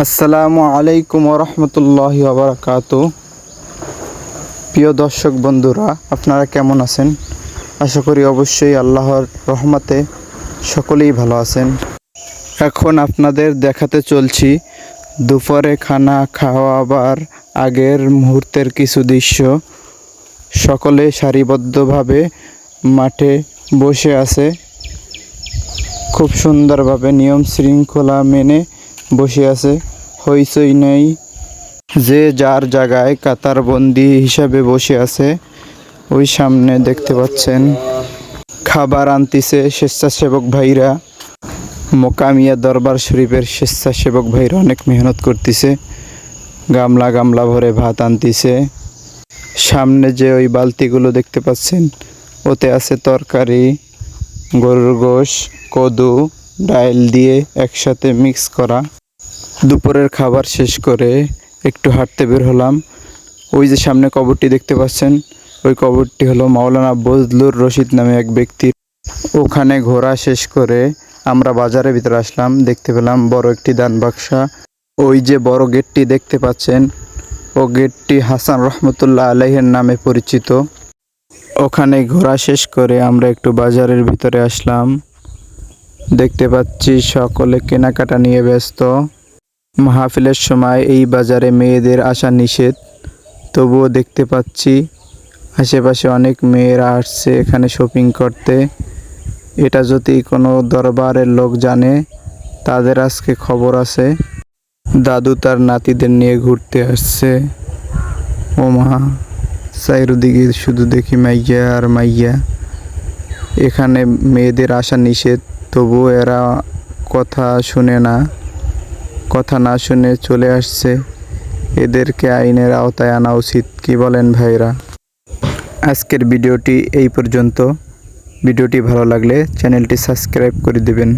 আসসালামু আলাইকুম রহমতুল্লাহি ওবরাকাতু। প্রিয় দর্শক বন্ধুরা, আপনারা কেমন আছেন? আশা করি অবশ্যই আল্লাহর রহমতে সকলেই ভালো আছেন। এখন আপনাদের দেখাতে চলছি দুপুরে খানা খাওয়াবার আগের মুহূর্তের কিছু দৃশ্য। সকলে সারিবদ্ধভাবে মাঠে বসে আছে, খুব সুন্দরভাবে নিয়ম শৃঙ্খলা মেনে বসে আছে। হইচই নেই, যে যার জায়গায় কাতারবন্দি হিসাবে বসে আছে। ওই সামনে দেখতে পাচ্ছেন খাবার আনতিছে স্বেচ্ছাসেবক ভাইরা। মোকামিয়া দরবার শরীফের স্বেচ্ছাসেবক ভাইরা অনেক মেহনত করতেছে, গামলা গামলা ভরে ভাত আনতিছে। সামনে যে ওই বালতিগুলো দেখতে পাচ্ছেন, ওতে আছে তরকারি, গরুর গোশ, কদু, ডাল দিয়ে একসাথে মিক্স করা। দুপুরের খাবার শেষ করে একটু হাঁটতে বের হলাম। ওই যে সামনে কবরটি দেখতে পাচ্ছেন, ওই কবরটি হলো মাওলানা বজলুর রশিদ নামে এক ব্যক্তির। ওখানে ঘোরা শেষ করে আমরা বাজারের ভিতরে আসলাম। দেখতে পেলাম বড় একটি দান বাক্সা। ওই যে বড় গেটটি দেখতে পাচ্ছেন, ও গেটটি হাসান রহমতুল্লাহ আলাইহের নামে পরিচিত। ওখানে ঘোরা শেষ করে আমরা একটু বাজারের ভিতরে আসলাম। দেখতে পাচ্ছি সকলে কেনাকাটা নিয়ে ব্যস্ত। মাহফিলের সময় এই বাজারে মেয়েদের আসা নিষেধ, তবুও দেখতে পাচ্ছি আশেপাশে অনেক মেয়েরা আসছে এখানে শপিং করতে। এটা যদি কোনো দরবারের লোক জানে, তাদের আজকে খবর আছে। দাদু তার নাতিদের নিয়ে ঘুরতে আসছে। ও মা, চারিদিকে শুধু দেখি মাইয়া আর মাইয়া। এখানে মেয়েদের আসা নিষেধ, তবুও এরা কথা শুনে না, কথা না শুনে চলে আসছে। এদেরকে আইনের আওতায় আনা উচিত, কি বলেন ভাইরা? আজকের ভিডিওটি এই পর্যন্ত। ভিডিওটি ভালো লাগলে চ্যানেলটি সাবস্ক্রাইব করে দেবেন।